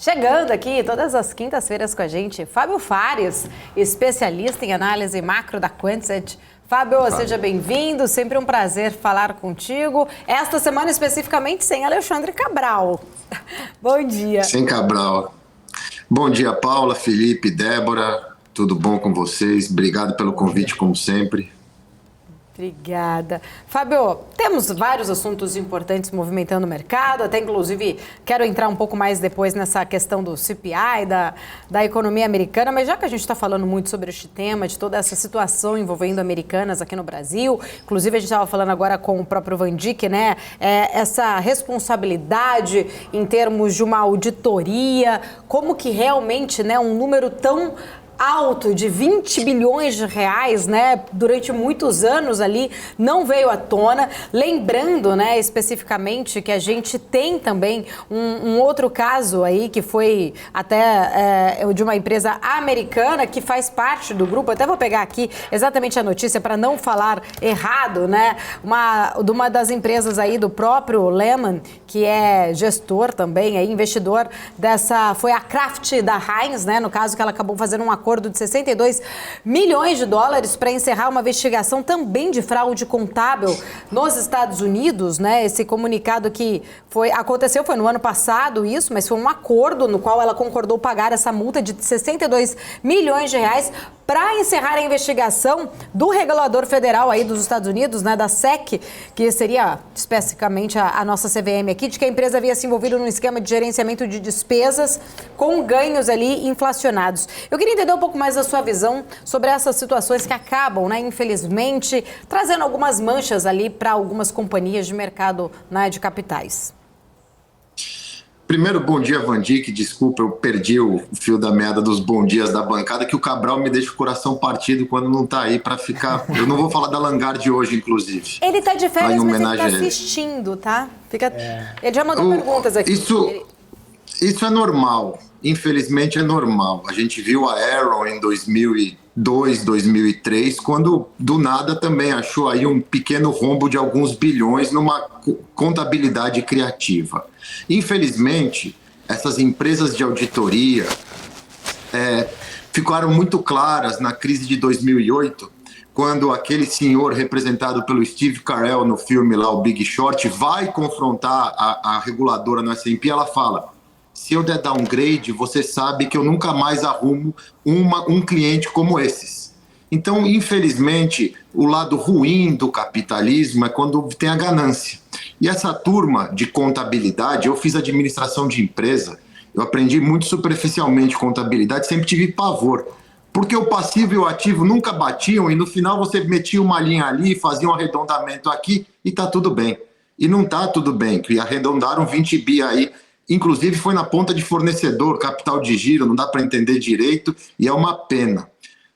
Chegando aqui todas as quintas-feiras com a gente, Fábio Fares, especialista em análise macro da Quantset. Fábio, seja bem-vindo, sempre um prazer falar contigo. Esta semana especificamente sem Alexandre Cabral. Bom dia. Sem Cabral. Bom dia, Paula, Felipe, Débora, tudo bom com vocês? Obrigado pelo convite, como sempre. Obrigada. Fábio, temos vários assuntos importantes movimentando o mercado, até inclusive quero entrar um pouco mais depois nessa questão do CPI, da economia americana, mas já que a gente está falando muito sobre este tema, de toda essa situação envolvendo Americanas aqui no Brasil, inclusive a gente estava falando agora com o próprio Van Dijk, né, essa responsabilidade em termos de uma auditoria, como que realmente, né, um número tão alto de 20 bilhões de reais, né, durante muitos anos ali, não veio à tona. Lembrando, né, especificamente que a gente tem também um outro caso aí que foi até de uma empresa americana que faz parte do grupo. Até vou pegar aqui exatamente a notícia para não falar errado, né, de uma das empresas aí do próprio Lehman, que é gestor também, aí, investidor dessa, foi a Kraft da Heinz, né, no caso que ela acabou fazendo um acordo de 62 milhões de dólares para encerrar uma investigação também de fraude contábil nos Estados Unidos, né? Esse comunicado que aconteceu foi no ano passado isso, mas foi um acordo no qual ela concordou pagar essa multa de 62 milhões de reais para encerrar a investigação do regulador federal aí dos Estados Unidos, né, da SEC, que seria especificamente a nossa CVM aqui, de que a empresa havia se envolvido num esquema de gerenciamento de despesas com ganhos ali inflacionados. Eu queria entender um pouco mais da sua visão sobre essas situações que acabam, né, infelizmente, trazendo algumas manchas ali para algumas companhias de mercado, né, de capitais. Primeiro, bom dia, Van Dijk. Desculpa, eu perdi o fio da meada dos bom dias da bancada, que o Cabral me deixa o coração partido quando não tá aí para ficar... Eu não vou falar da Langar de hoje, inclusive. Ele tá de férias, mas ele tá assistindo, tá? Ele já mandou perguntas aqui. Isso é normal. Infelizmente é normal. A gente viu a Arrow em 2002, 2003, quando do nada também achou aí um pequeno rombo de alguns bilhões numa contabilidade criativa. Infelizmente, essas empresas de auditoria ficaram muito claras na crise de 2008, quando aquele senhor representado pelo Steve Carell no filme lá, o Big Short, vai confrontar a reguladora no S&P, ela fala: se eu der downgrade, você sabe que eu nunca mais arrumo um cliente como esses. Então, infelizmente, o lado ruim do capitalismo é quando tem a ganância. E essa turma de contabilidade, eu fiz administração de empresa, eu aprendi muito superficialmente contabilidade, sempre tive pavor. Porque o passivo e o ativo nunca batiam e no final você metia uma linha ali, fazia um arredondamento aqui e tá tudo bem. E não tá tudo bem, que arredondaram 20 bi aí. Inclusive foi na ponta de fornecedor, capital de giro, não dá para entender direito e é uma pena.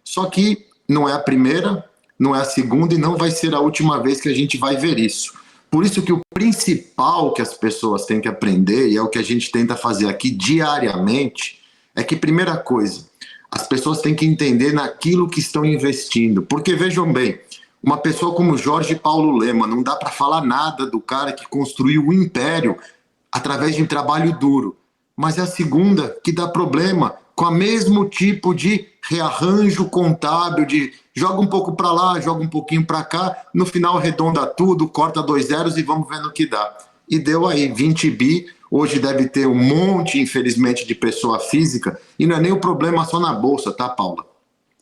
Só que não é a primeira, não é a segunda e não vai ser a última vez que a gente vai ver isso. Por isso que o principal que as pessoas têm que aprender, e é o que a gente tenta fazer aqui diariamente, é que, primeira coisa, as pessoas têm que entender naquilo que estão investindo. Porque, vejam bem, uma pessoa como Jorge Paulo Lemann, não dá para falar nada do cara que construiu o império através de um trabalho duro. Mas é a segunda que dá problema, com o mesmo tipo de rearranjo contábil, de joga um pouco para lá, joga um pouquinho para cá, no final arredonda tudo, corta 2 zeros e vamos ver no que dá. E deu aí 20 bi, hoje deve ter um monte, infelizmente, de pessoa física, e não é nem o problema só na Bolsa, tá, Paula?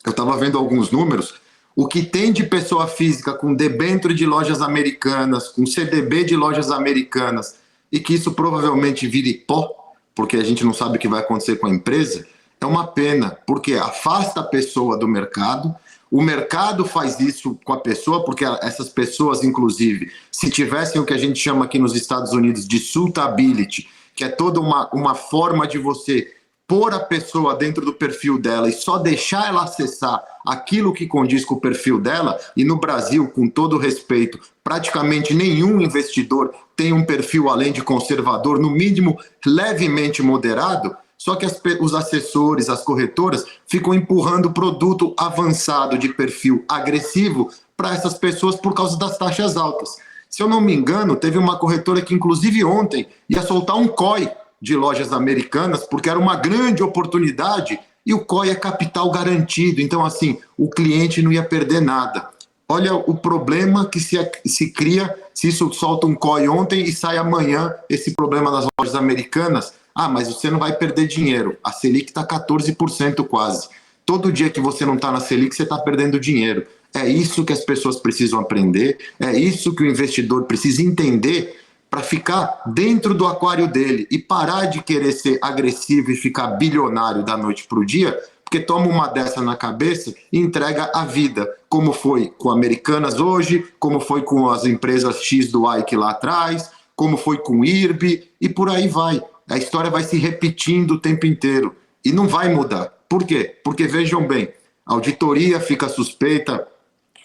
Eu estava vendo alguns números, o que tem de pessoa física com debênture de lojas americanas, com CDB de lojas americanas, e que isso provavelmente vire pó, porque a gente não sabe o que vai acontecer com a empresa, é uma pena, porque afasta a pessoa do mercado, o mercado faz isso com a pessoa, porque essas pessoas, inclusive, se tivessem o que a gente chama aqui nos Estados Unidos de suitability, que é toda uma forma de você pôr a pessoa dentro do perfil dela e só deixar ela acessar aquilo que condiz com o perfil dela, e no Brasil, com todo respeito, praticamente nenhum investidor tem um perfil além de conservador, no mínimo levemente moderado, só que os assessores, as corretoras, ficam empurrando produto avançado de perfil agressivo para essas pessoas por causa das taxas altas. Se eu não me engano, teve uma corretora que, inclusive ontem, ia soltar um COI de lojas americanas, porque era uma grande oportunidade e o COI é capital garantido. Então, assim, o cliente não ia perder nada. Olha o problema que se cria se isso solta um COI ontem e sai amanhã esse problema das lojas americanas. Ah, mas você não vai perder dinheiro. A Selic está 14% quase. Todo dia que você não está na Selic, você está perdendo dinheiro. É isso que as pessoas precisam aprender, é isso que o investidor precisa entender para ficar dentro do aquário dele e parar de querer ser agressivo e ficar bilionário da noite para o dia, porque toma uma dessa na cabeça e entrega a vida, como foi com Americanas hoje, como foi com as empresas X do Ike lá atrás, como foi com o IRB, e por aí vai. A história vai se repetindo o tempo inteiro e não vai mudar. Por quê? Porque, vejam bem, a auditoria fica suspeita,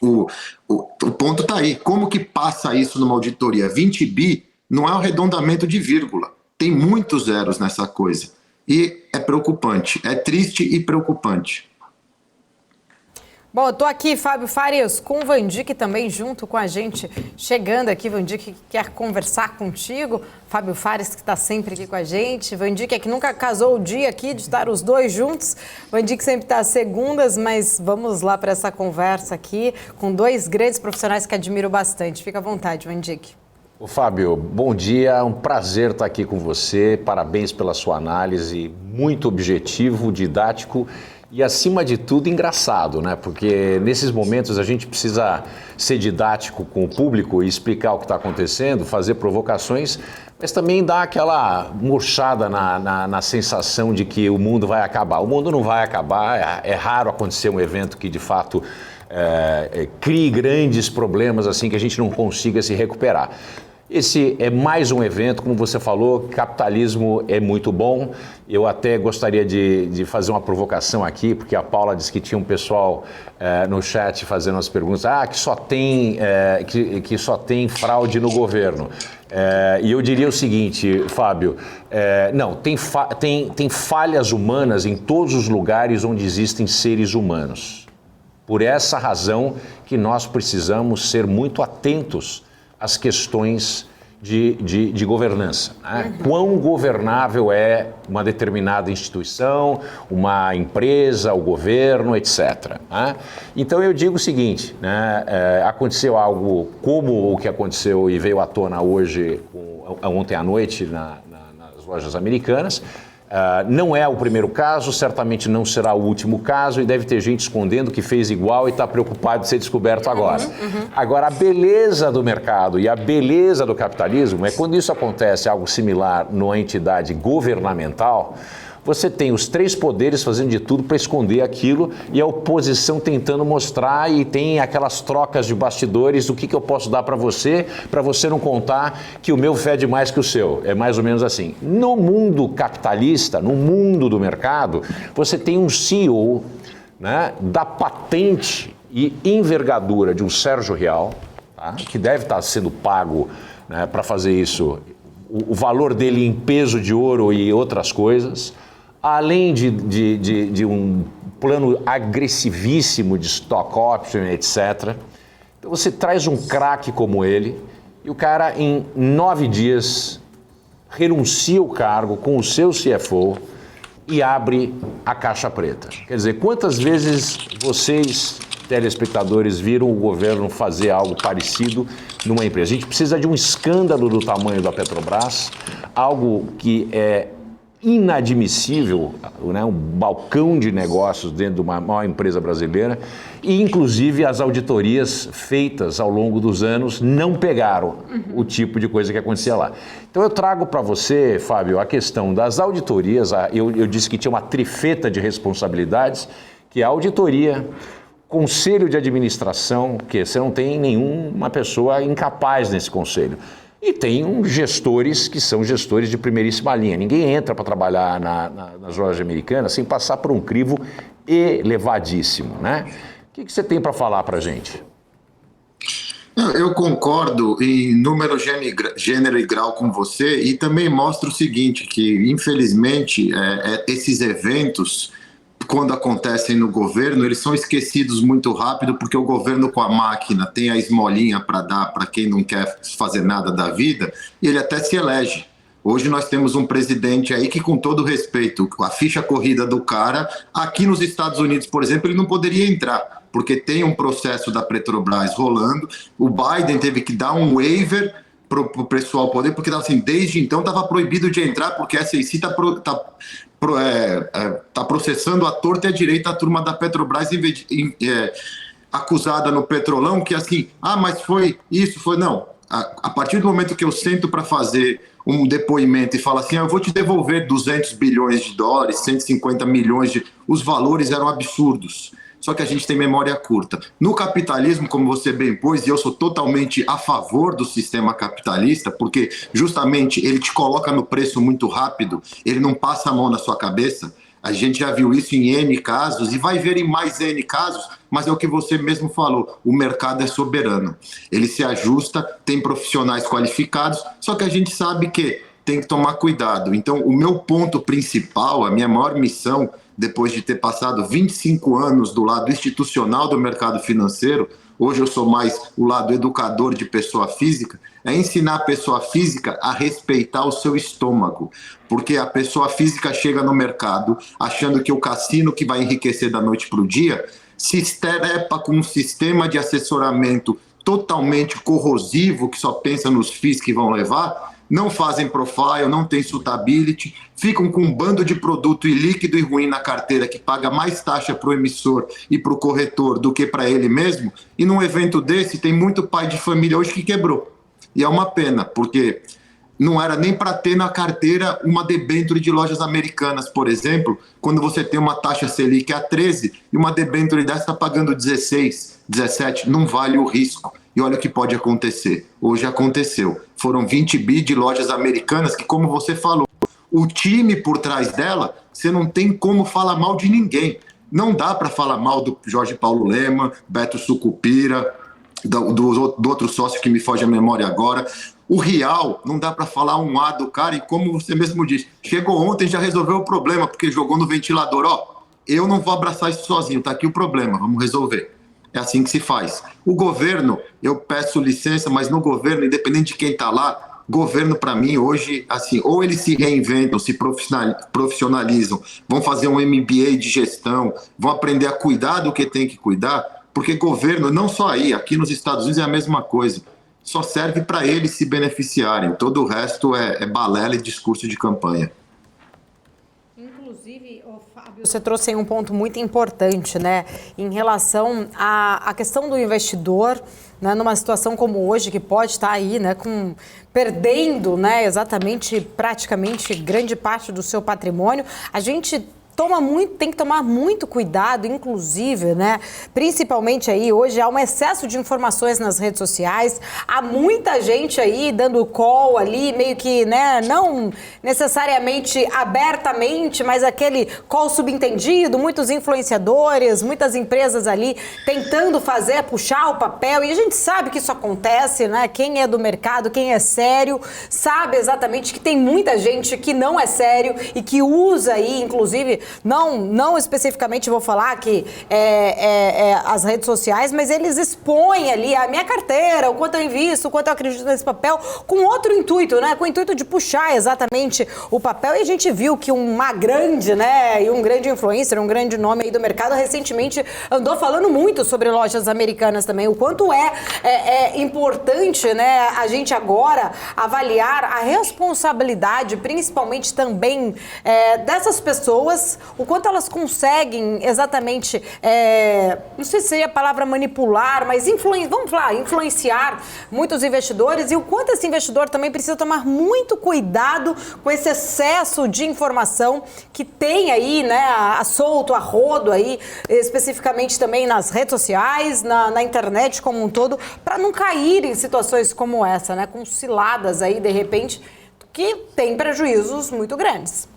o ponto está aí. Como que passa isso numa auditoria? 20 bi não é um arredondamento de vírgula. Tem muitos zeros nessa coisa. E é preocupante. É triste e preocupante. Bom, eu tô aqui, Fábio Farias, com o Vandic também junto com a gente, chegando aqui. Vandic quer conversar contigo. Fábio Farias, que está sempre aqui com a gente. Vandic é que nunca casou o dia aqui de estar os dois juntos. Vandic sempre está às segundas, mas vamos lá para essa conversa aqui com dois grandes profissionais que admiro bastante. Fica à vontade, Vandic. Ô, Fábio, bom dia, é um prazer estar aqui com você, parabéns pela sua análise, muito objetivo, didático e, acima de tudo, engraçado, né? Porque nesses momentos a gente precisa ser didático com o público e explicar o que está acontecendo, fazer provocações, mas também dar aquela murchada na sensação de que o mundo vai acabar. O mundo não vai acabar, é raro acontecer um evento que, de fato, crie grandes problemas assim que a gente não consiga se recuperar. Esse é mais um evento, como você falou, capitalismo é muito bom. Eu até gostaria de fazer uma provocação aqui, porque a Paula disse que tinha um pessoal no chat fazendo as perguntas, que só tem fraude no governo. E eu diria o seguinte, Fábio, não, tem falhas humanas em todos os lugares onde existem seres humanos. Por essa razão que nós precisamos ser muito atentos às questões de governança. Né? Quão governável é uma determinada instituição, uma empresa, o governo, etc. Né? Então eu digo o seguinte, né? Aconteceu algo como o que aconteceu e veio à tona hoje, ontem à noite, nas lojas americanas. Não é o primeiro caso, certamente não será o último caso e deve ter gente escondendo que fez igual e está preocupado de ser descoberto agora. Agora, a beleza do mercado e a beleza do capitalismo é quando isso acontece, algo similar numa entidade governamental, você tem os três poderes fazendo de tudo para esconder aquilo e a oposição tentando mostrar e tem aquelas trocas de bastidores, o que eu posso dar para você não contar que o meu fede mais que o seu. É mais ou menos assim. No mundo capitalista, no mundo do mercado, você tem um CEO, né, da patente e envergadura de um Sérgio Real, tá, que deve estar sendo pago, né, para fazer isso, o valor dele em peso de ouro e outras coisas, além de um plano agressivíssimo de stock option, etc. Então você traz um craque como ele e o cara em 9 dias renuncia o cargo com o seu CFO e abre a caixa preta. Quer dizer, quantas vezes vocês, telespectadores, viram o governo fazer algo parecido numa empresa? A gente precisa de um escândalo do tamanho da Petrobras, algo que é inadmissível, né? Um balcão de negócios dentro de uma maior empresa brasileira e, inclusive, as auditorias feitas ao longo dos anos não pegaram o tipo de coisa que acontecia lá. Então eu trago para você, Fábio, a questão das auditorias. Eu disse que tinha uma trifeta de responsabilidades, que é a auditoria, conselho de administração, que você não tem nenhuma pessoa incapaz nesse conselho. E tem gestores que são gestores de primeiríssima linha. Ninguém entra para trabalhar nas lojas americanas sem passar por um crivo elevadíssimo, né? O que você tem para falar para a gente? Eu concordo em número, gênero e grau com você e também mostra o seguinte, que infelizmente esses eventos, quando acontecem no governo, eles são esquecidos muito rápido porque o governo com a máquina tem a esmolinha para dar para quem não quer fazer nada da vida e ele até se elege. Hoje nós temos um presidente aí que, com todo respeito, a ficha corrida do cara, aqui nos Estados Unidos, por exemplo, ele não poderia entrar, porque tem um processo da Petrobras rolando. O Biden teve que dar um waiver para o pessoal poder, porque assim, desde então estava proibido de entrar, porque a SEC está processando a torta e a direita a turma da Petrobras acusada no Petrolão, que assim, mas foi isso, foi não. A partir do momento que eu sento para fazer um depoimento e falo assim, eu vou te devolver 200 bilhões de dólares, 150 milhões os valores eram absurdos. Só que a gente tem memória curta. No capitalismo, como você bem pôs, e eu sou totalmente a favor do sistema capitalista, porque justamente ele te coloca no preço muito rápido, ele não passa a mão na sua cabeça. A gente já viu isso em N casos e vai ver em mais N casos, mas é o que você mesmo falou, o mercado é soberano. Ele se ajusta, tem profissionais qualificados, só que a gente sabe que tem que tomar cuidado. Então, o meu ponto principal, a minha maior missão, depois de ter passado 25 anos do lado institucional do mercado financeiro, hoje eu sou mais o lado educador de pessoa física, é ensinar a pessoa física a respeitar o seu estômago, porque a pessoa física chega no mercado achando que o cassino que vai enriquecer da noite para o dia se esterepa com um sistema de assessoramento totalmente corrosivo, que só pensa nos FIIs que vão levar, não fazem profile, não tem suitability, ficam com um bando de produto ilíquido e ruim na carteira que paga mais taxa para o emissor e para o corretor do que para ele mesmo, e num evento desse tem muito pai de família hoje que quebrou. E é uma pena, porque não era nem para ter na carteira uma debênture de lojas americanas, por exemplo, quando você tem uma taxa Selic a 13 e uma debênture dessa está pagando 16, 17, não vale o risco. E olha o que pode acontecer. Hoje aconteceu. Foram 20 bi de lojas americanas que, como você falou, o time por trás dela, você não tem como falar mal de ninguém. Não dá para falar mal do Jorge Paulo Lemann, Beto Sucupira, do outro sócio que me foge a memória agora. O Rial, não dá para falar um A do cara, e como você mesmo disse, chegou ontem e já resolveu o problema, porque jogou no ventilador. Eu não vou abraçar isso sozinho, tá aqui o problema, vamos resolver. É assim que se faz. O governo, eu peço licença, mas no governo, independente de quem está lá, governo para mim hoje, assim, ou eles se reinventam, se profissionalizam, vão fazer um MBA de gestão, vão aprender a cuidar do que tem que cuidar, porque governo, não só aí, aqui nos Estados Unidos é a mesma coisa, só serve para eles se beneficiarem, todo o resto é balela e discurso de campanha. Inclusive, Fábio, você trouxe aí um ponto muito importante, né, em relação à questão do investidor, né, numa situação como hoje, que pode estar aí, né, perdendo, né, exatamente, praticamente grande parte do seu patrimônio. A gente tem que tomar muito cuidado, inclusive, né? Principalmente aí, hoje há um excesso de informações nas redes sociais, há muita gente aí dando call ali, meio que, né, não necessariamente abertamente, mas aquele call subentendido, muitos influenciadores, muitas empresas ali tentando puxar o papel, e a gente sabe que isso acontece, né? Quem é do mercado, quem é sério, sabe exatamente que tem muita gente que não é sério e que usa aí, inclusive, não especificamente vou falar que as redes sociais, mas eles expõem ali a minha carteira, o quanto eu invisto, o quanto eu acredito nesse papel, com outro intuito, né? Com o intuito de puxar exatamente o papel. E a gente viu que uma grande, né, e um grande influencer, um grande nome aí do mercado, recentemente andou falando muito sobre lojas americanas também, o quanto é importante, né, a gente agora avaliar a responsabilidade, principalmente também dessas pessoas, o quanto elas conseguem exatamente, não sei se seria a palavra manipular, mas influenciar muitos investidores, e o quanto esse investidor também precisa tomar muito cuidado com esse excesso de informação que tem aí, né, a solto, a rodo aí, especificamente também nas redes sociais, na internet como um todo, para não cair em situações como essa, né, com ciladas aí, de repente, que tem prejuízos muito grandes.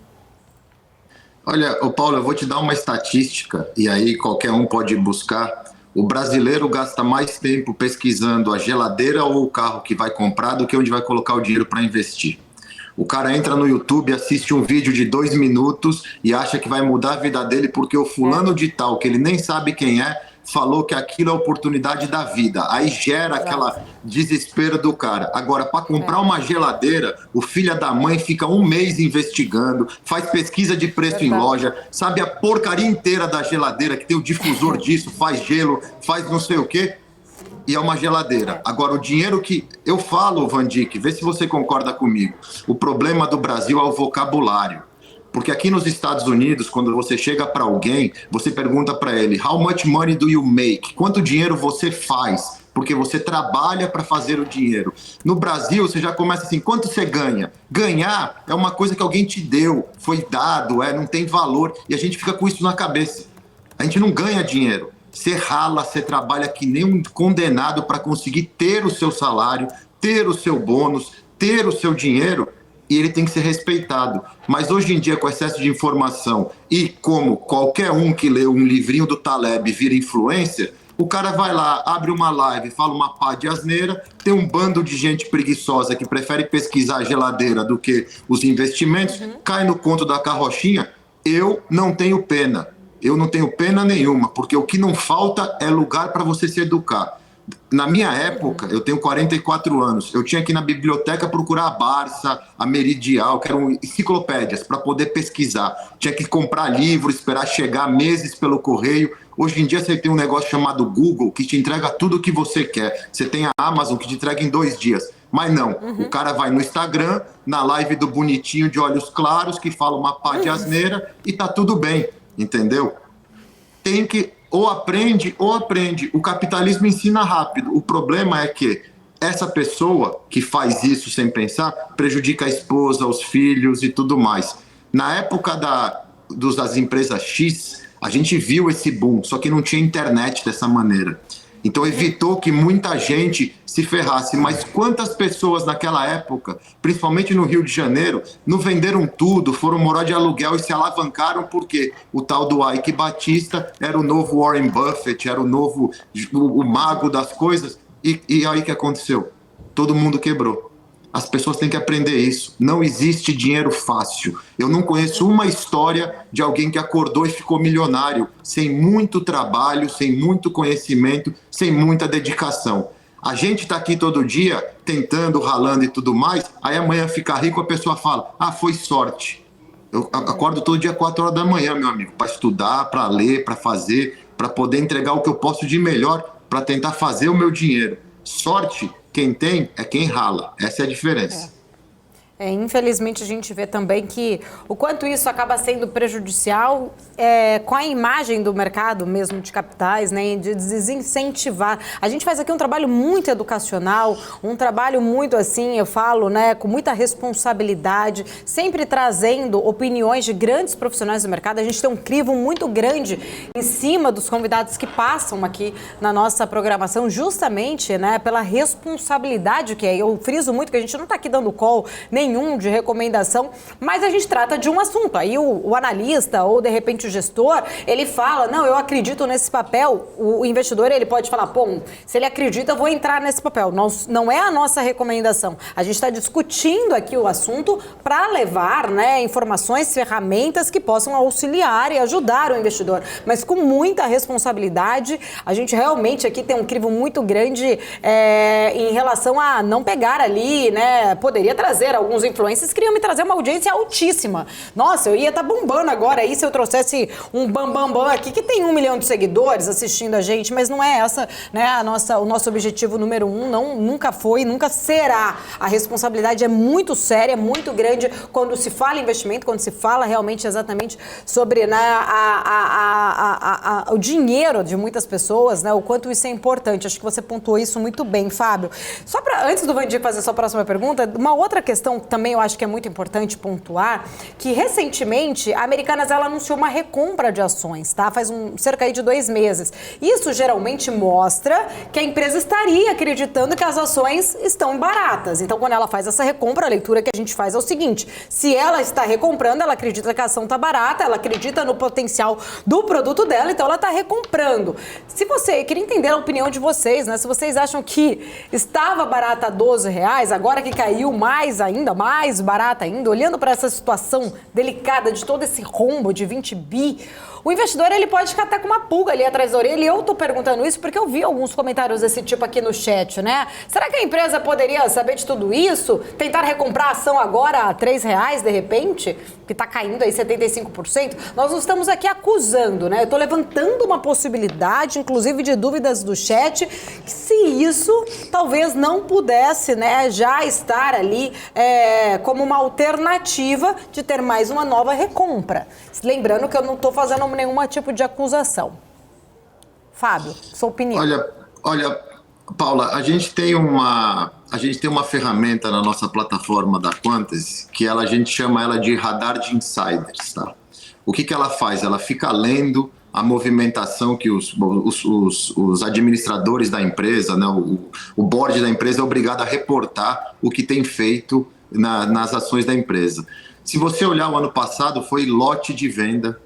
Olha, Paulo, eu vou te dar uma estatística, e aí qualquer um pode buscar. O brasileiro gasta mais tempo pesquisando a geladeira ou o carro que vai comprar do que onde vai colocar o dinheiro para investir. O cara entra no YouTube, assiste um vídeo de 2 minutos e acha que vai mudar a vida dele porque o fulano de tal, que ele nem sabe quem é, falou que aquilo é a oportunidade da vida. Aí gera aquela desespero do cara. Agora, para comprar uma geladeira, o filho da mãe fica um mês investigando, faz pesquisa de preço em loja, sabe a porcaria inteira da geladeira, que tem o difusor disso, faz gelo, faz não sei o quê. E é uma geladeira. Agora, o dinheiro que... Eu falo, Van Dijk, vê se você concorda comigo. O problema do Brasil é o vocabulário. Porque aqui nos Estados Unidos, quando você chega para alguém, você pergunta para ele, how much money do you make? Quanto dinheiro você faz? Porque você trabalha para fazer o dinheiro. No Brasil, você já começa assim, quanto você ganha? Ganhar é uma coisa que alguém te deu, foi dado, não tem valor. E a gente fica com isso na cabeça. A gente não ganha dinheiro. Você rala, você trabalha que nem um condenado para conseguir ter o seu salário, ter o seu bônus, ter o seu dinheiro, e ele tem que ser respeitado. Mas hoje em dia, com excesso de informação, e como qualquer um que lê um livrinho do Taleb vira influencer, o cara vai lá, abre uma live, fala uma pá de asneira, tem um bando de gente preguiçosa que prefere pesquisar a geladeira do que os investimentos, cai no conto da carrochinha. Eu não tenho pena. Eu não tenho pena nenhuma, porque o que não falta é lugar para você se educar. Na minha época, eu tenho 44 anos, eu tinha que ir na biblioteca procurar a Barça, a Meridial, que eram enciclopédias, para poder pesquisar. Tinha que comprar livro, esperar chegar meses pelo correio. Hoje em dia você tem um negócio chamado Google, que te entrega tudo o que você quer. Você tem a Amazon, que te entrega em 2 dias. Mas não, o cara vai no Instagram, na live do bonitinho de olhos claros, que fala uma pá de asneira, e tá tudo bem. Entendeu? Tem que ou aprende. O capitalismo ensina rápido. O problema é que essa pessoa que faz isso sem pensar prejudica a esposa, os filhos e tudo mais. Na época das empresas X, a gente viu esse boom, só que não tinha internet dessa maneira. Então evitou que muita gente se ferrasse. Mas quantas pessoas naquela época, principalmente no Rio de Janeiro, não venderam tudo, foram morar de aluguel e se alavancaram porque o tal do Ike Batista era o novo Warren Buffett, era o mago das coisas. E aí o que aconteceu? Todo mundo quebrou. As pessoas têm que aprender isso. Não existe dinheiro fácil. Eu não conheço uma história de alguém que acordou e ficou milionário sem muito trabalho, sem muito conhecimento, sem muita dedicação. A gente está aqui todo dia tentando, ralando e tudo mais, aí amanhã fica rico, a pessoa fala, foi sorte. Eu acordo todo dia 4 horas da manhã, meu amigo, para estudar, para ler, para fazer, para poder entregar o que eu posso de melhor, para tentar fazer o meu dinheiro. Sorte, quem tem é quem rala. Essa é a diferença. Infelizmente a gente vê também que o quanto isso acaba sendo prejudicial com a imagem do mercado mesmo de capitais, né, de desincentivar. A gente faz aqui um trabalho muito educacional, um trabalho muito assim, eu falo, né, com muita responsabilidade, sempre trazendo opiniões de grandes profissionais do mercado. A gente tem um crivo muito grande em cima dos convidados que passam aqui na nossa programação, justamente, né, pela responsabilidade que é. Eu friso muito que a gente não está aqui dando call nenhum de recomendação, mas a gente trata de um assunto. Aí o analista ou, de repente, o gestor, ele fala, não, eu acredito nesse papel. O investidor, ele pode falar, pô, se ele acredita, eu vou entrar nesse papel. Não é a nossa recomendação. A gente está discutindo aqui o assunto para levar, né, informações, ferramentas que possam auxiliar e ajudar o investidor. Mas com muita responsabilidade, a gente realmente aqui tem um crivo muito grande em relação a não pegar ali, né, poderia trazer alguns influencers queriam me trazer uma audiência altíssima. Nossa, eu ia estar bombando agora aí se eu trouxesse um bambambam aqui que tem 1 milhão de seguidores assistindo a gente, mas não é essa, né, o nosso objetivo número 1, nunca foi, nunca será. A responsabilidade é muito séria, é muito grande quando se fala em investimento, quando se fala realmente exatamente sobre, né, o dinheiro de muitas pessoas, né, o quanto isso é importante. Acho que você pontuou isso muito bem, Fábio. Só antes do Van Dijk fazer a sua próxima pergunta, uma outra questão também eu acho que é muito importante pontuar, que recentemente a Americanas ela anunciou uma recompra de ações, tá? Faz cerca aí de 2 meses. Isso geralmente mostra que a empresa estaria acreditando que as ações estão baratas. Então, quando ela faz essa recompra, a leitura que a gente faz é o seguinte, se ela está recomprando, ela acredita que a ação está barata, ela acredita no potencial do produto dela, então ela está recomprando. Queria entender a opinião de vocês, né? Se vocês acham que estava barata a R$12, agora que caiu mais ainda, mais barata ainda, olhando para essa situação delicada de todo esse rombo de 20 bi, o investidor ele pode ficar até com uma pulga ali atrás da orelha. E eu tô perguntando isso porque eu vi alguns comentários desse tipo aqui no chat, né? Será que a empresa poderia saber de tudo isso? Tentar recomprar a ação agora a R$3 de repente? Que tá caindo aí 75%? Nós não estamos aqui acusando, né? Eu tô levantando uma possibilidade, inclusive de dúvidas do chat, que se isso talvez não pudesse, né, já estar ali como uma alternativa de ter mais uma nova recompra. Lembrando que eu não estou fazendo nenhum tipo de acusação. Fábio, sua opinião. Olha, Paula, a gente tem uma ferramenta na nossa plataforma da Quantas que a gente chama ela de radar de insiders, tá? O que ela faz? Ela fica lendo a movimentação que os administradores da empresa, né, o board da empresa é obrigado a reportar o que tem feito nas ações da empresa. Se você olhar o ano passado, foi lote de venda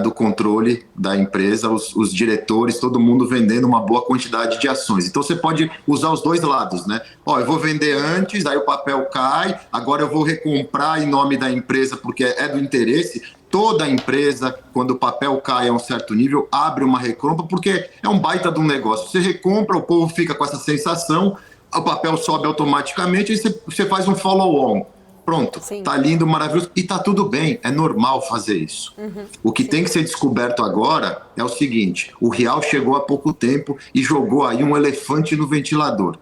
do controle da empresa, os diretores, todo mundo vendendo uma boa quantidade de ações. Então você pode usar os dois lados, né? Eu vou vender antes, aí o papel cai, agora eu vou recomprar em nome da empresa porque é do interesse. Toda empresa, quando o papel cai a um certo nível, abre uma recompra porque é um baita de um negócio. Você recompra, o povo fica com essa sensação, o papel sobe automaticamente e você faz um follow-on. Pronto, sim. Tá lindo, maravilhoso e tá tudo bem, é normal fazer isso. O que tem que ser descoberto agora é o seguinte, o real chegou há pouco tempo e jogou aí um elefante no ventilador.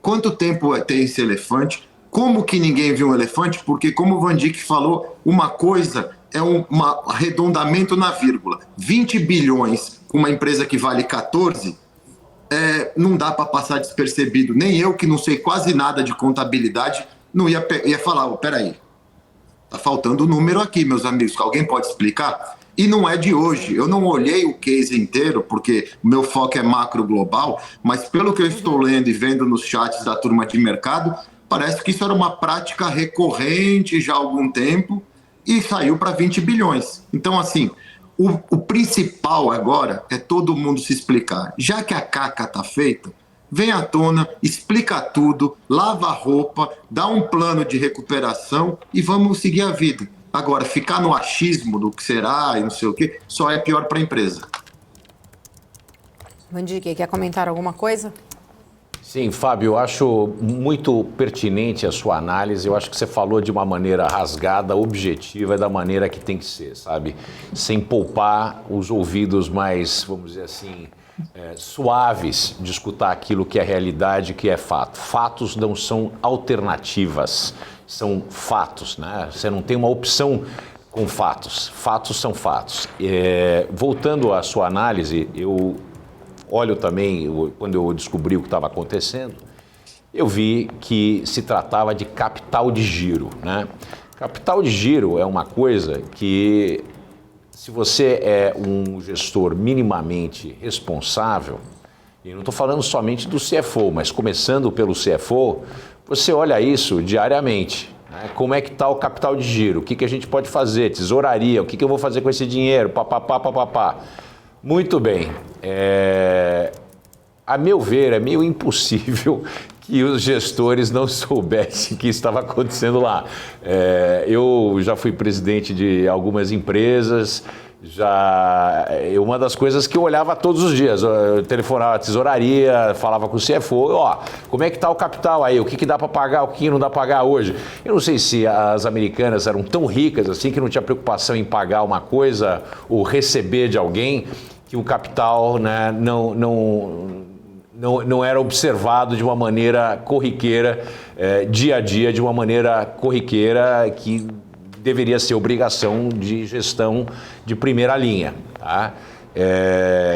Quanto tempo tem esse elefante? Como que ninguém viu um elefante? Porque como o Van Dijk falou, uma coisa é um arredondamento na vírgula. 20 bilhões com uma empresa que vale 14, não dá para passar despercebido. Nem eu, que não sei quase nada de contabilidade, não ia falar, peraí, tá faltando um número aqui, meus amigos, alguém pode explicar? E não é de hoje, eu não olhei o case inteiro, porque o meu foco é macro global, mas pelo que eu estou lendo e vendo nos chats da turma de mercado, parece que isso era uma prática recorrente já há algum tempo e saiu para 20 bilhões. Então, assim, o principal agora é todo mundo se explicar. Já que a caca tá feita, vem à tona, explica tudo, lava a roupa, dá um plano de recuperação e vamos seguir a vida. Agora, ficar no achismo do que será e não sei o quê, só é pior para a empresa. Van Dijk, quer comentar alguma coisa? Sim, Fábio, eu acho muito pertinente a sua análise. Eu acho que você falou de uma maneira rasgada, objetiva, da maneira que tem que ser, sabe? Sem poupar os ouvidos mais, vamos dizer assim, suaves de escutar aquilo que é realidade, que é fato. Fatos não são alternativas, são fatos, né? Você não tem uma opção com fatos. Fatos são fatos. Voltando à sua análise, eu olho também, quando eu descobri o que estava acontecendo, eu vi que se tratava de capital de giro, né? Capital de giro é uma coisa que, se você é um gestor minimamente responsável, e não estou falando somente do CFO, mas começando pelo CFO, você olha isso diariamente, né? Como é que está o capital de giro? O que a gente pode fazer? Tesouraria, o que eu vou fazer com esse dinheiro? Papapá. Muito bem. A meu ver, é meio impossível que os gestores não soubessem o que estava acontecendo lá. Eu já fui presidente de algumas empresas, uma das coisas que eu olhava todos os dias, eu telefonava a tesouraria, falava com o CFO, como é que está o capital aí, o que dá para pagar, o que não dá para pagar hoje. Eu não sei se as americanas eram tão ricas assim que não tinha preocupação em pagar uma coisa ou receber de alguém, que o capital, né, não era observado de uma maneira corriqueira, dia a dia, de uma maneira corriqueira que deveria ser obrigação de gestão de primeira linha. Tá?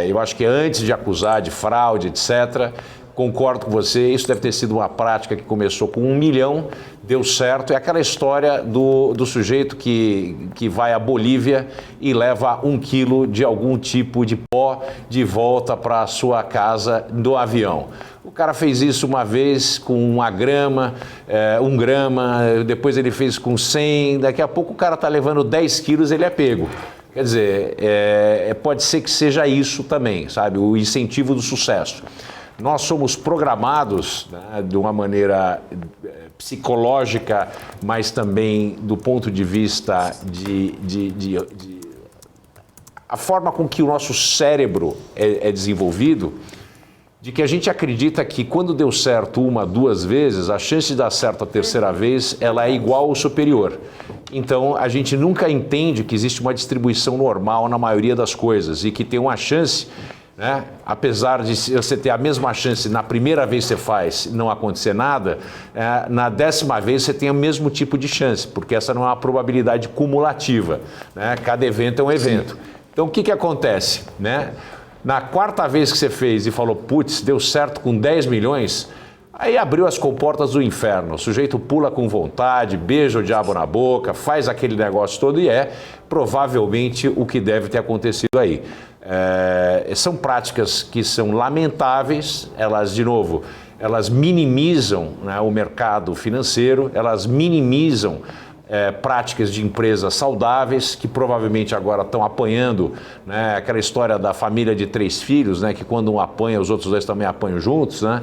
Eu acho que antes de acusar de fraude, etc., concordo com você, isso deve ter sido uma prática que começou com 1 milhão, deu certo. É aquela história do sujeito que vai à Bolívia e leva 1 quilo de algum tipo de pó de volta para a sua casa do avião. O cara fez isso uma vez com 1 grama, 1 grama, depois ele fez com 100, daqui a pouco o cara está levando 10 quilos, ele é pego. Quer dizer, pode ser que seja isso também, sabe? O incentivo do sucesso. nós somos programados, né, de uma maneira psicológica, mas também do ponto de vista a forma com que o nosso cérebro é desenvolvido, de que a gente acredita que quando deu certo uma, duas vezes, a chance de dar certo a terceira vez, ela é igual ou superior. Então, a gente nunca entende que existe uma distribuição normal na maioria das coisas e que tem uma chance, né, apesar de você ter a mesma chance na primeira vez que você faz não acontecer nada, na 10ª vez você tem o mesmo tipo de chance, porque essa não é uma probabilidade cumulativa, né? Cada evento é um evento. Então, o que acontece, né? Na 4ª vez que você fez e falou, putz, deu certo com 10 milhões, aí abriu as comportas do inferno. O sujeito pula com vontade, beija o diabo na boca, faz aquele negócio todo e provavelmente o que deve ter acontecido aí. São práticas que são lamentáveis, elas, de novo, elas minimizam, né, o mercado financeiro, elas minimizam práticas de empresas saudáveis, que provavelmente agora estão apanhando, né, aquela história da família de 3 filhos, né, que quando um apanha, os outros 2 também apanham juntos, né?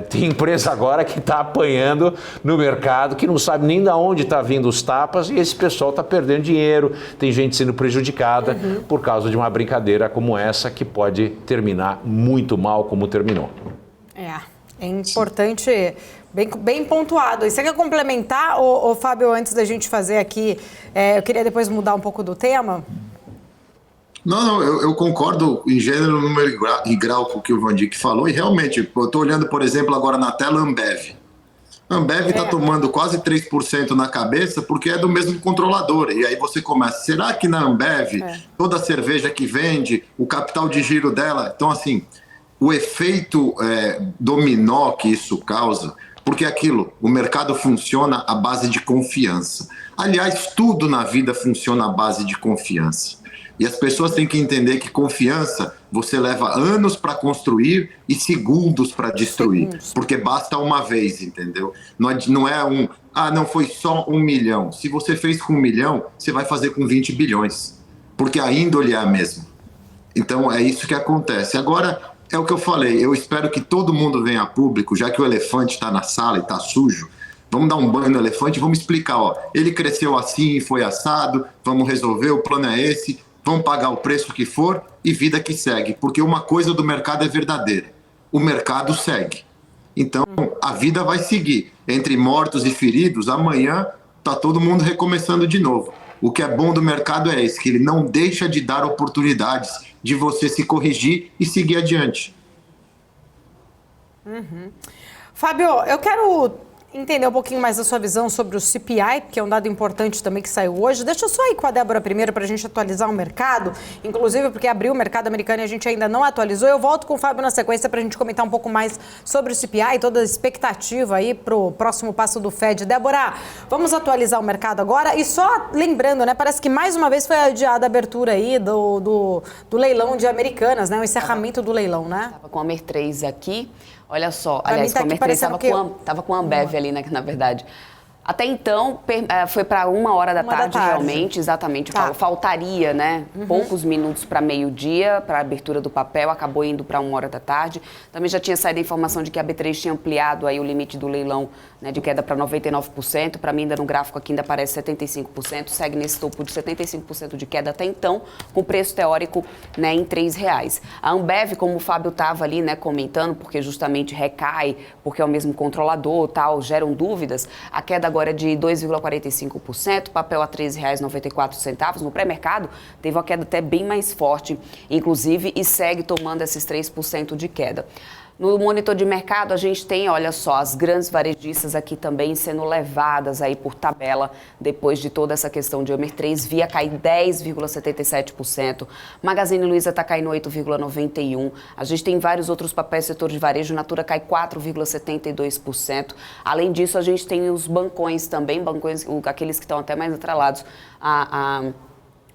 Tem empresa agora que está apanhando no mercado, que não sabe nem de onde está vindo os tapas, e esse pessoal está perdendo dinheiro, tem gente sendo prejudicada por causa de uma brincadeira como essa, que pode terminar muito mal como terminou. É importante, bem pontuado. E você quer complementar, Fábio, antes da gente fazer aqui, eu queria depois mudar um pouco do tema? Não, eu concordo em gênero, número e grau com o que o Van Dijk falou, e realmente, eu estou olhando, por exemplo, agora na tela Ambev. A Ambev está tomando quase 3% na cabeça porque é do mesmo controlador. E aí você começa, será que na Ambev, toda a cerveja que vende, o capital de giro dela... Então, assim, o efeito dominó que isso causa, porque aquilo, o mercado funciona à base de confiança. Aliás, tudo na vida funciona à base de confiança. E as pessoas têm que entender que confiança você leva anos para construir e segundos para destruir. Porque basta uma vez, entendeu? Não é não foi só 1 milhão. Se você fez com 1 milhão, você vai fazer com 20 bilhões. Porque a índole é a mesma. Então é isso que acontece. Agora, é o que eu falei, eu espero que todo mundo venha a público, já que o elefante está na sala e está sujo. Vamos dar um banho no elefante e vamos explicar, ele cresceu assim e foi assado, vamos resolver, o plano é esse, vamos pagar o preço que for e vida que segue. Porque uma coisa do mercado é verdadeira, o mercado segue. Então, a vida vai seguir. Entre mortos e feridos, amanhã está todo mundo recomeçando de novo. O que é bom do mercado é esse, que ele não deixa de dar oportunidades de você se corrigir e seguir adiante. Fábio, eu quero entender um pouquinho mais da sua visão sobre o CPI, que é um dado importante também que saiu hoje. Deixa eu só ir com a Débora primeiro para a gente atualizar o mercado, inclusive porque abriu o mercado americano e a gente ainda não atualizou. Eu volto com o Fábio na sequência para a gente comentar um pouco mais sobre o CPI e toda a expectativa aí para o próximo passo do Fed. Débora, vamos atualizar o mercado agora e só lembrando, né, parece que mais uma vez foi adiada a abertura aí do leilão de Americanas, né, o encerramento do leilão, né? Estava com a Amer 3 aqui. Olha só, aliás, com a Amer 3 estava com a Ambev ali, né, na verdade. Até então, foi para 1h da tarde, realmente, exatamente. Tá. Faltaria, né, poucos minutos para meio-dia, para a abertura do papel, acabou indo para 1h da tarde. Também já tinha saído a informação de que a B3 tinha ampliado aí o limite do leilão, né, de queda para 99%. Para mim, ainda no gráfico aqui ainda aparece 75%, segue nesse topo de 75% de queda até então, com preço teórico, né, em R$3. A Ambev, como o Fábio estava ali, né, comentando, porque justamente recai, porque é o mesmo controlador, tal, geram dúvidas, a queda agora é de 2,45%, papel a R$13,94. No pré-mercado, teve uma queda até bem mais forte, inclusive, e segue tomando esses 3% de queda. No monitor de mercado, a gente tem, olha só, as grandes varejistas aqui também sendo levadas aí por tabela depois de toda essa questão de Amer 3, Via cai 10,77%, Magazine Luiza está caindo 8,91%, a gente tem vários outros papéis do setor de varejo, Natura cai 4,72%, além disso a gente tem os bancões também, aqueles que estão até mais atrelados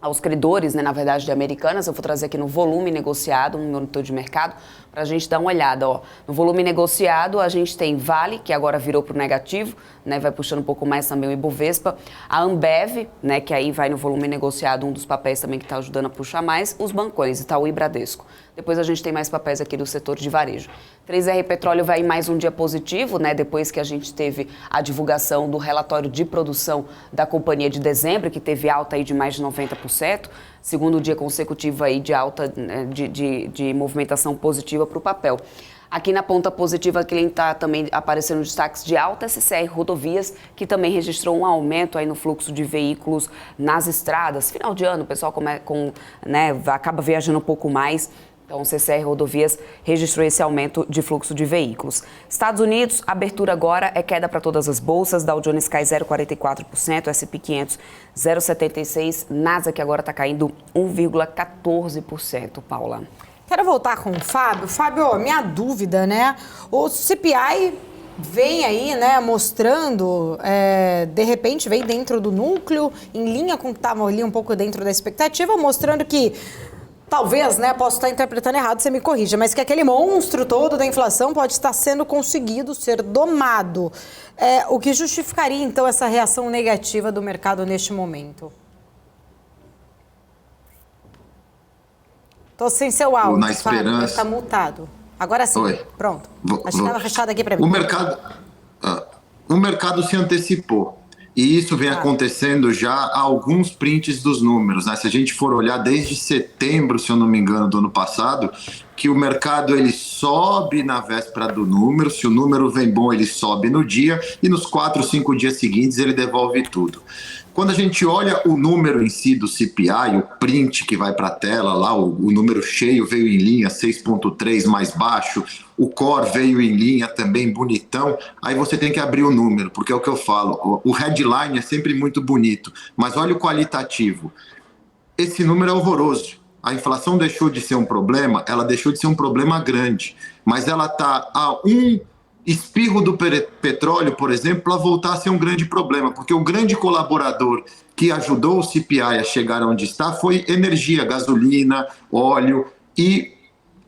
aos credores, né, na verdade, de Americanas. Eu vou trazer aqui no volume negociado, no monitor de mercado, para a gente dar uma olhada. Ó. No volume negociado, a gente tem Vale, que agora virou para o negativo, né, vai puxando um pouco mais também o Ibovespa. A Ambev, né, que aí vai no volume negociado, um dos papéis também que está ajudando a puxar mais. Os bancões, Itaú e Bradesco. Depois a gente tem mais papéis aqui do setor de varejo. 3R Petróleo vai em mais um dia positivo, né, depois que a gente teve a divulgação do relatório de produção da companhia de dezembro, que teve alta aí de mais de 90%, segundo dia consecutivo aí de alta, né, de movimentação positiva para o papel. Aqui na ponta positiva, que está também aparecendo destaques de alta, SCR Rodovias, que também registrou um aumento aí no fluxo de veículos nas estradas. Final de ano, o pessoal acaba viajando um pouco mais. Então, o CCR Rodovias registrou esse aumento de fluxo de veículos. Estados Unidos, abertura agora é queda para todas as bolsas. Dow Jones cai 0,44%, S&P 500 0,76%, Nasdaq agora está caindo 1,14%, Paula. Quero voltar com o Fábio. Fábio, minha dúvida, né? O CPI vem aí, né, mostrando, de repente, vem dentro do núcleo, em linha com o que estava ali um pouco dentro da expectativa, mostrando que talvez, né, posso estar interpretando errado, você me corrija, mas que aquele monstro todo da inflação pode estar sendo conseguido ser domado. O que justificaria, então, essa reação negativa do mercado neste momento? Estou sem seu áudio, na esperança. Está multado. Agora sim, Oi. Pronto. Acho que estava fechado aqui para mim. O mercado se antecipou. E isso vem acontecendo já há alguns prints dos números, né? Se a gente for olhar desde setembro, se eu não me engano, do ano passado, que o mercado ele sobe na véspera do número, se o número vem bom, ele sobe no dia, e nos 4, 5 dias seguintes ele devolve tudo. Quando a gente olha o número em si do CPI, o print que vai para a tela, lá o número cheio veio em linha, 6,3 mais baixo, o core veio em linha também bonitão, aí você tem que abrir o número, porque é o que eu falo, o headline é sempre muito bonito, mas olha o qualitativo. Esse número é horroroso. A inflação deixou de ser um problema, ela deixou de ser um problema grande, mas ela está a um espirro do petróleo, por exemplo, para voltar a ser um grande problema, porque o grande colaborador que ajudou o CPI a chegar onde está foi energia, gasolina, óleo, e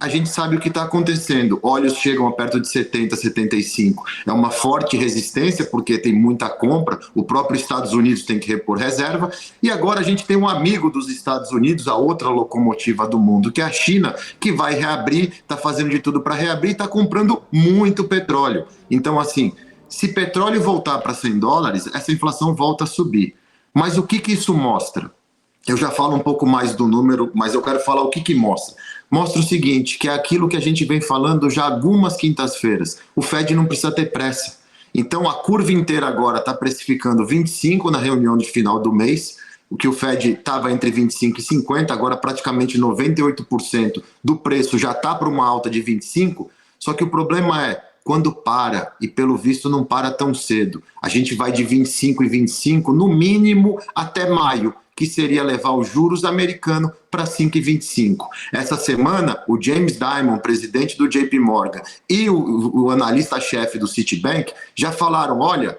a gente sabe o que está acontecendo. Óleos chegam a perto de 70, 75. É uma forte resistência, porque tem muita compra, o próprio Estados Unidos tem que repor reserva, e agora a gente tem um amigo dos Estados Unidos, a outra locomotiva do mundo, que é a China, que vai reabrir, está fazendo de tudo para reabrir e está comprando muito petróleo. Então, assim, se petróleo voltar para $100, essa inflação volta a subir. Mas o que isso mostra? Eu já falo um pouco mais do número, mas eu quero falar o que mostra. Mostra o seguinte, que é aquilo que a gente vem falando já algumas quintas-feiras. O Fed não precisa ter pressa. Então, a curva inteira agora está precificando 25 na reunião de final do mês, o que o Fed estava entre 25 e 50, agora praticamente 98% do preço já está para uma alta de 25, só que o problema é, quando para, e pelo visto não para tão cedo, a gente vai de 25 e 25, no mínimo até maio, que seria levar os juros americanos para 5,25. Essa semana, o James Dimon, presidente do JP Morgan, e o analista-chefe do Citibank já falaram, olha,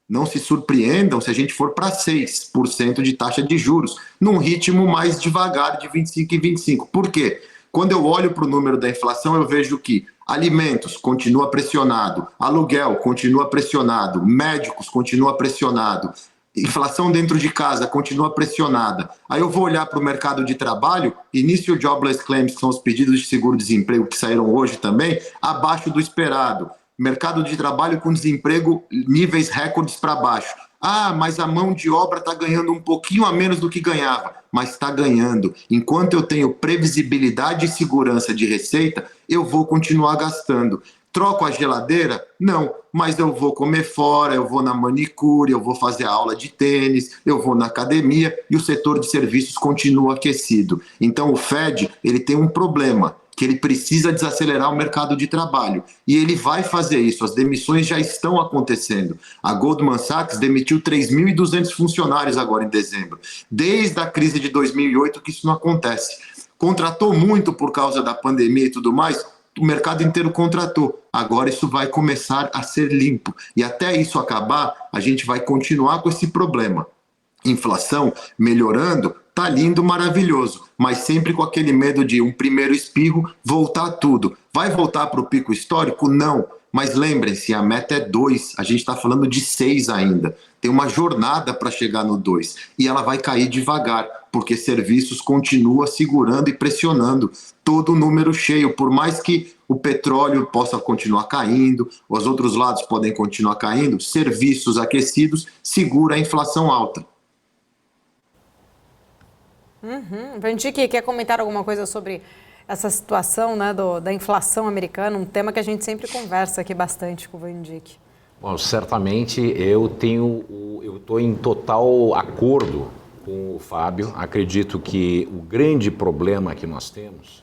não se surpreendam se a gente for para 6% de taxa de juros, num ritmo mais devagar de 25 e 25. Por quê? Quando eu olho para o número da inflação, eu vejo que alimentos continua pressionado, aluguel continua pressionado, médicos continua pressionado, inflação dentro de casa continua pressionada. Aí eu vou olhar para o mercado de trabalho, Initial Jobless Claims, que são os pedidos de seguro-desemprego que saíram hoje também, abaixo do esperado. Mercado de trabalho com desemprego, níveis recordes para baixo. Ah, mas a mão de obra está ganhando um pouquinho a menos do que ganhava, mas está ganhando. Enquanto eu tenho previsibilidade e segurança de receita, eu vou continuar gastando. Troco a geladeira? Não, mas eu vou comer fora, eu vou na manicure, eu vou fazer aula de tênis, eu vou na academia e o setor de serviços continua aquecido. Então o Fed, ele tem um problema, que ele precisa desacelerar o mercado de trabalho. E ele vai fazer isso, as demissões já estão acontecendo. A Goldman Sachs demitiu 3.200 funcionários agora em dezembro. Desde a crise de 2008 que isso não acontece. Contratou muito por causa da pandemia e tudo mais, o mercado inteiro contratou. Agora isso vai começar a ser limpo. E até isso acabar, a gente vai continuar com esse problema. inflação melhorando, tá lindo, maravilhoso, mas sempre com aquele medo de um primeiro espirro voltar tudo. Vai voltar para o pico histórico? Não. Mas lembrem-se, a meta é 2, a gente está falando de 6 ainda. Tem uma jornada para chegar no 2 e ela vai cair devagar, porque serviços continua segurando e pressionando todo o número cheio, por mais que o petróleo possa continuar caindo, os outros lados podem continuar caindo, serviços aquecidos segura a inflação alta. Vandique, quer comentar alguma coisa sobre essa situação, né, da inflação americana, um tema que a gente sempre conversa aqui bastante com o Vandique? Bom, certamente eu estou em total acordo com o Fábio. Acredito que o grande problema que nós temos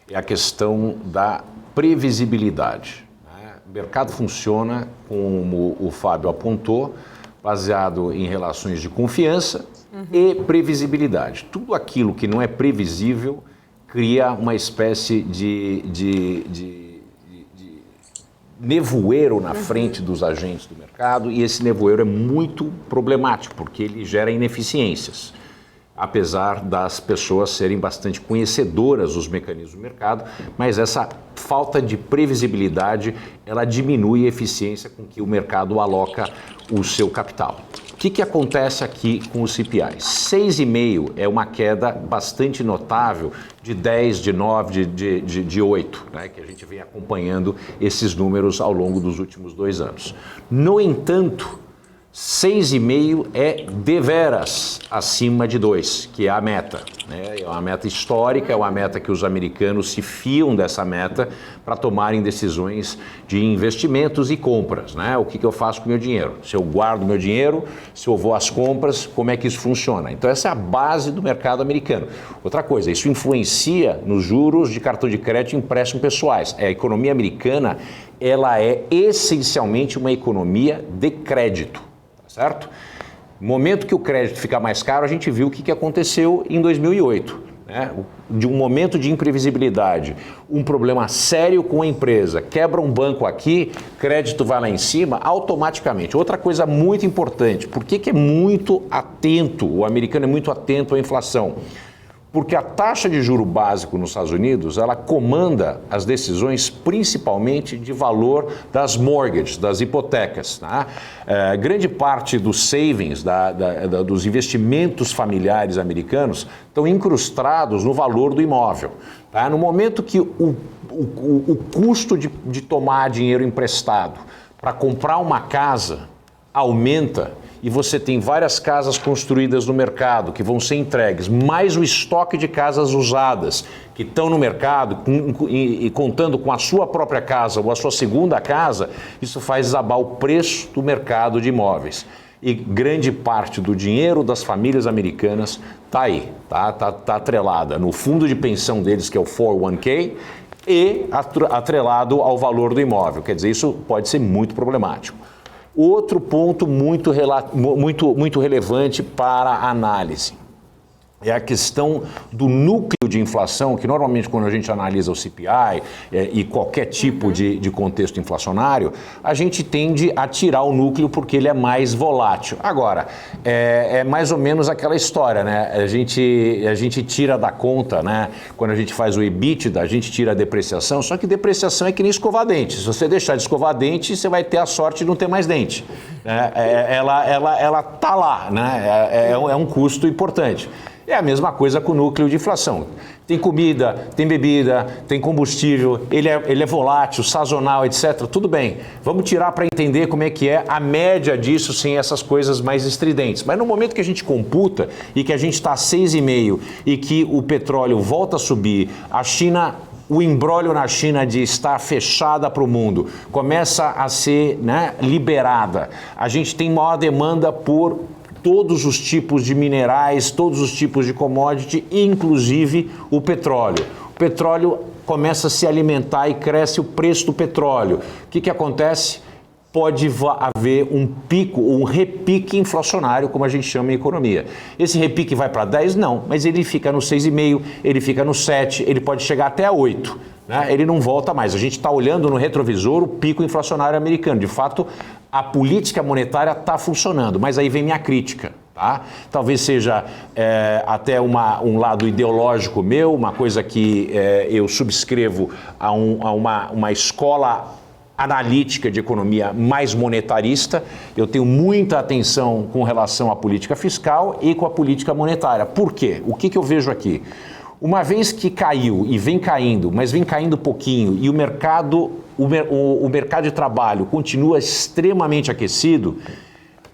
é a questão da previsibilidade, né? O mercado funciona, como o Fábio apontou, baseado em relações de confiança e previsibilidade. Tudo aquilo que não é previsível cria uma espécie de nevoeiro na frente dos agentes do mercado, e esse nevoeiro é muito problemático, porque ele gera ineficiências, apesar das pessoas serem bastante conhecedoras dos mecanismos do mercado, mas essa falta de previsibilidade, ela diminui a eficiência com que o mercado aloca o seu capital. O que acontece aqui com o CPI? 6,5 é uma queda bastante notável de 10, de 9, de 8, né, que a gente vem acompanhando esses números ao longo dos últimos 2 anos. No entanto, 6,5 é deveras acima de 2, que é a meta, né? É uma meta histórica, é uma meta que os americanos se fiam dessa meta para tomarem decisões de investimentos e compras, né? O que eu faço com o meu dinheiro? Se eu guardo meu dinheiro, se eu vou às compras, como é que isso funciona? Então essa é a base do mercado americano. Outra coisa, isso influencia nos juros de cartão de crédito e empréstimo pessoais. A economia americana, ela é essencialmente uma economia de crédito. Certo? No momento que o crédito fica mais caro, a gente viu o que aconteceu em 2008. Né? De um momento de imprevisibilidade, um problema sério com a empresa, quebra um banco aqui, crédito vai lá em cima, automaticamente. Outra coisa muito importante, por que é muito atento, o americano é muito atento à inflação? Porque a taxa de juro básico nos Estados Unidos, ela comanda as decisões principalmente de valor das mortgages, das hipotecas. Tá? Grande parte dos savings, dos investimentos familiares americanos, estão incrustados no valor do imóvel. Tá? No momento que o custo de tomar dinheiro emprestado para comprar uma casa aumenta, e você tem várias casas construídas no mercado que vão ser entregues, mais o estoque de casas usadas que estão no mercado e contando com a sua própria casa ou a sua segunda casa, isso faz desabar o preço do mercado de imóveis. E grande parte do dinheiro das famílias americanas está aí, tá atrelada no fundo de pensão deles, que é o 401k, e atrelado ao valor do imóvel. Quer dizer, isso pode ser muito problemático. Outro ponto muito relevante para a análise é a questão do núcleo de inflação, que normalmente quando a gente analisa o CPI e qualquer tipo de contexto inflacionário, a gente tende a tirar o núcleo porque ele é mais volátil. Agora, é mais ou menos aquela história, né? A gente tira da conta, né? Quando a gente faz o EBITDA, a gente tira a depreciação, só que depreciação é que nem escovar dente. Se você deixar de escovar dente, você vai ter a sorte de não ter mais dente. Ela tá lá, né? É um custo importante. É a mesma coisa com o núcleo de inflação. Tem comida, tem bebida, tem combustível, ele é volátil, sazonal, etc. Tudo bem, vamos tirar para entender como é que é a média disso sem essas coisas mais estridentes. Mas no momento que a gente computa e que a gente está a 6,5 e que o petróleo volta a subir, a China... O imbróglio na China de estar fechada para o mundo começa a ser, né, liberada. A gente tem maior demanda por todos os tipos de minerais, todos os tipos de commodity, inclusive o petróleo. O petróleo começa a se alimentar e cresce o preço do petróleo. O que acontece? Pode haver um pico, um repique inflacionário, como a gente chama em economia. Esse repique vai para 10? Não, mas ele fica no 6,5, ele fica no 7, ele pode chegar até a 8. Né? Ele não volta mais. A gente está olhando no retrovisor o pico inflacionário americano. De fato, a política monetária está funcionando, mas aí vem minha crítica. Tá? Talvez seja até um lado ideológico meu, uma coisa que eu subscrevo a uma escola analítica de economia mais monetarista. Eu tenho muita atenção com relação à política fiscal e com a política monetária. Por quê? O que eu vejo aqui? Uma vez que caiu e vem caindo, mas vem caindo pouquinho, e o mercado de trabalho continua extremamente aquecido,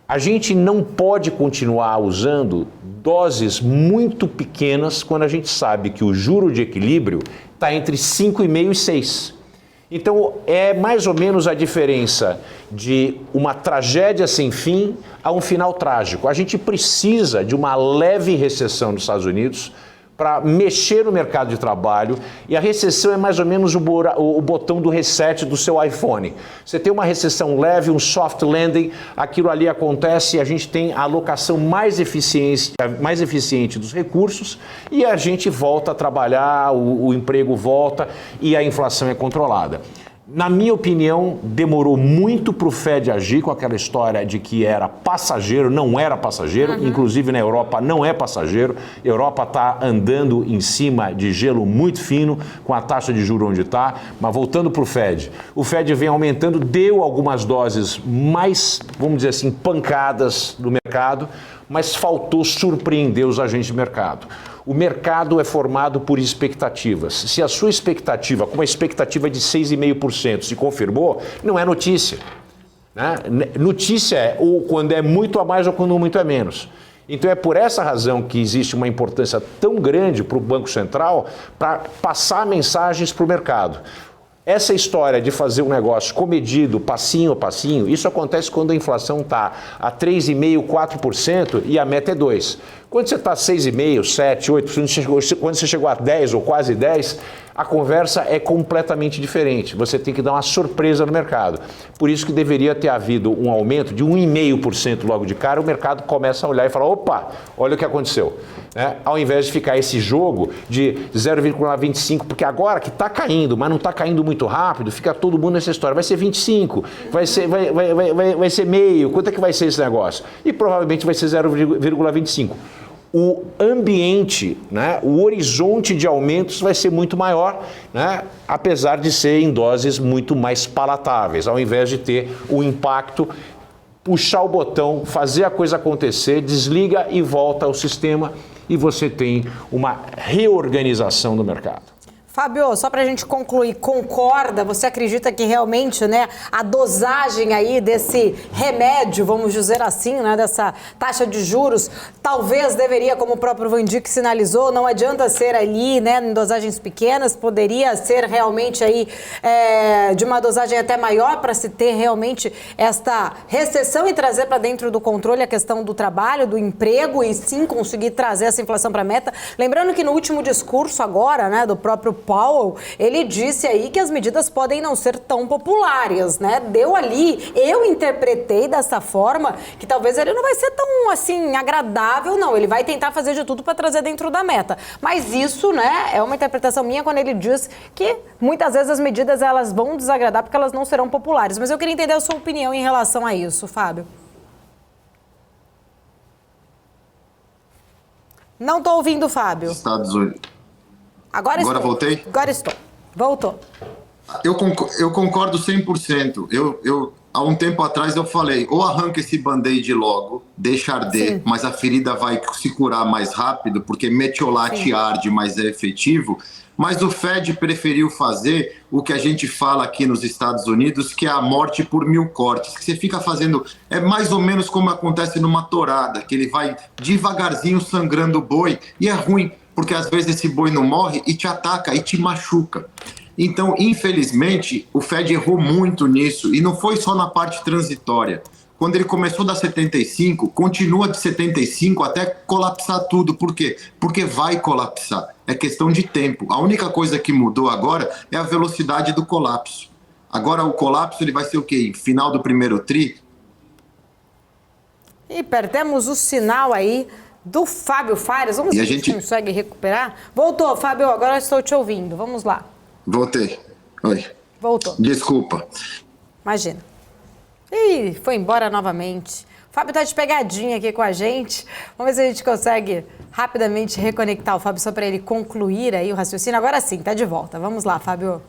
a gente não pode continuar usando doses muito pequenas quando a gente sabe que o juro de equilíbrio está entre 5,5 e 6. Então, é mais ou menos a diferença de uma tragédia sem fim a um final trágico. A gente precisa de uma leve recessão nos Estados Unidos para mexer no mercado de trabalho, e a recessão é mais ou menos o botão do reset do seu iPhone. Você tem uma recessão leve, um soft landing, aquilo ali acontece e a gente tem a alocação mais eficiente dos recursos e a gente volta a trabalhar, o emprego volta e a inflação é controlada. Na minha opinião, demorou muito para o Fed agir com aquela história de que era passageiro, não era passageiro, inclusive na Europa não é passageiro. A Europa está andando em cima de gelo muito fino, com a taxa de juros onde está. Mas voltando para o Fed vem aumentando, deu algumas doses mais, vamos dizer assim, pancadas no mercado, mas faltou surpreender os agentes de mercado. O mercado é formado por expectativas. Se a sua expectativa, com uma expectativa de 6,5% se confirmou, não é notícia. Né? Notícia é ou quando é muito a mais ou quando muito a menos. Então é por essa razão que existe uma importância tão grande para o Banco Central para passar mensagens para o mercado. Essa história de fazer um negócio comedido, passinho a passinho, isso acontece quando a inflação está a 3,5%, 4% e a meta é 2%. Quando você está a 6,5%, 7%, 8%, quando você chegou a 10% ou quase 10%, a conversa é completamente diferente. Você tem que dar uma surpresa no mercado. Por isso que deveria ter havido um aumento de 1,5% logo de cara, o mercado começa a olhar e falar, opa, olha o que aconteceu. Ao invés de ficar esse jogo de 0,25%, porque agora que está caindo, mas não está caindo muito rápido, fica todo mundo nessa história. Vai ser 25%, vai ser meio, quanto é que vai ser esse negócio? E provavelmente vai ser 0,25%. O ambiente, né, o horizonte de aumentos vai ser muito maior, né, apesar de ser em doses muito mais palatáveis, ao invés de ter o impacto, puxar o botão, fazer a coisa acontecer, desliga e volta ao sistema e você tem uma reorganização do mercado. Fábio, só para a gente concluir, concorda? Você acredita que realmente, né, a dosagem aí desse remédio, vamos dizer assim, né, dessa taxa de juros, talvez deveria, como o próprio Van Dijk sinalizou, não adianta ser ali, né, em dosagens pequenas, poderia ser realmente aí de uma dosagem até maior para se ter realmente esta recessão e trazer para dentro do controle a questão do trabalho, do emprego e sim conseguir trazer essa inflação para a meta. Lembrando que no último discurso agora, né, do próprio Powell, ele disse aí que as medidas podem não ser tão populares, né? Deu ali, eu interpretei dessa forma que talvez ele não vai ser tão, assim, agradável, não. Ele vai tentar fazer de tudo para trazer dentro da meta. Mas isso, né, é uma interpretação minha quando ele diz que muitas vezes as medidas elas vão desagradar porque elas não serão populares. Mas eu queria entender a sua opinião em relação a isso, Fábio. Não estou ouvindo, Fábio. Estados Unidos. Agora voltei? Agora estou. Voltou. Eu concordo 100%. Há um tempo atrás eu falei, ou arranca esse band-aid logo, deixa arder, sim, mas a ferida vai se curar mais rápido, porque metiolate arde, mas é efetivo. Mas o Fed preferiu fazer o que a gente fala aqui nos Estados Unidos, que é a morte por 1000 cortes, que você fica fazendo, é mais ou menos como acontece numa tourada, que ele vai devagarzinho sangrando o boi, e é ruim, porque às vezes esse boi não morre e te ataca e te machuca. Então, infelizmente, o Fed errou muito nisso, e não foi só na parte transitória. Quando ele começou da 75, continua de 75 até colapsar tudo. Por quê? Porque vai colapsar. É questão de tempo. A única coisa que mudou agora é a velocidade do colapso. Agora o colapso ele vai ser o quê? Final do primeiro tri? E perdemos o sinal aí do Fábio Fares. Vamos ver se a gente consegue recuperar. Voltou, Fábio, agora estou te ouvindo. Vamos lá. Voltei. Oi. Voltou. Desculpa. Imagina. Ih, foi embora novamente. O Fábio tá de pegadinha aqui com a gente. Vamos ver se a gente consegue rapidamente reconectar o Fábio só para ele concluir aí o raciocínio. Agora sim, tá de volta. Vamos lá, Fábio.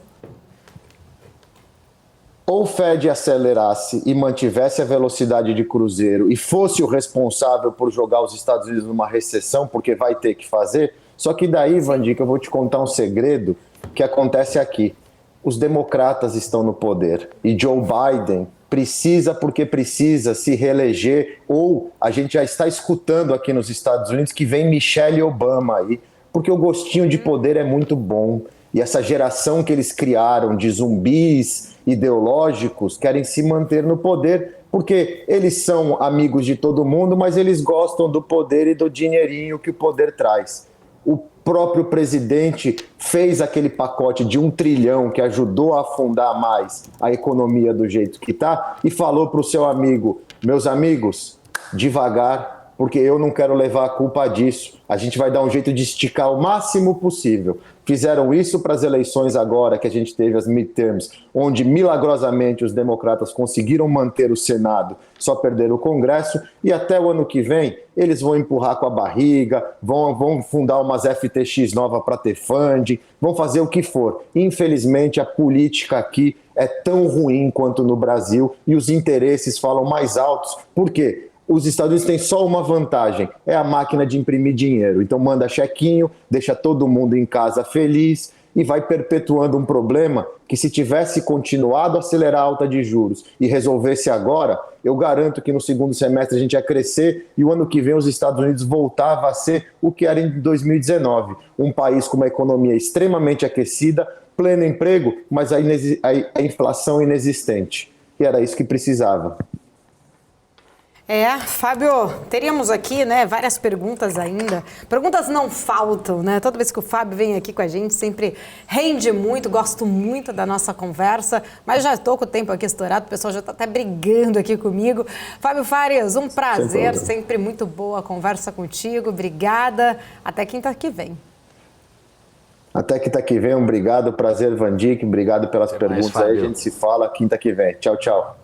Ou o Fed acelerasse e mantivesse a velocidade de cruzeiro e fosse o responsável por jogar os Estados Unidos numa recessão, porque vai ter que fazer. Só que daí, Vandica, eu vou te contar um segredo que acontece aqui. Os democratas estão no poder e Joe Biden precisa, porque precisa se reeleger, ou a gente já está escutando aqui nos Estados Unidos que vem Michelle Obama aí, porque o gostinho de poder é muito bom. E essa geração que eles criaram de zumbis ideológicos querem se manter no poder, porque eles são amigos de todo mundo, mas eles gostam do poder e do dinheirinho que o poder traz. O próprio presidente fez aquele pacote de 1 trilhão que ajudou a afundar mais a economia do jeito que está e falou para o seu amigo, meus amigos, devagar, porque eu não quero levar a culpa disso. A gente vai dar um jeito de esticar o máximo possível. Fizeram isso para as eleições agora, que a gente teve as midterms, onde milagrosamente os democratas conseguiram manter o Senado, só perderam o Congresso, e até o ano que vem eles vão empurrar com a barriga, vão fundar umas FTX nova para ter funding, vão fazer o que for. Infelizmente a política aqui é tão ruim quanto no Brasil e os interesses falam mais altos. Por quê? Os Estados Unidos têm só uma vantagem, é a máquina de imprimir dinheiro. Então manda chequinho, deixa todo mundo em casa feliz e vai perpetuando um problema que, se tivesse continuado a acelerar a alta de juros e resolvesse agora, eu garanto que no segundo semestre a gente ia crescer e o ano que vem os Estados Unidos voltava a ser o que era em 2019. Um país com uma economia extremamente aquecida, pleno emprego, mas a inflação inexistente. E era isso que precisava. Fábio, teríamos aqui, né, várias perguntas ainda. Perguntas não faltam, né? Toda vez que o Fábio vem aqui com a gente, sempre rende muito, gosto muito da nossa conversa, mas já estou com o tempo aqui estourado, o pessoal já está até brigando aqui comigo. Fábio Farias, um prazer, sempre muito boa a conversa contigo, obrigada, até quinta que vem. Até quinta que vem, obrigado, prazer, Vandic, obrigado pelas perguntas aí, a gente se fala quinta que vem. Tchau, tchau.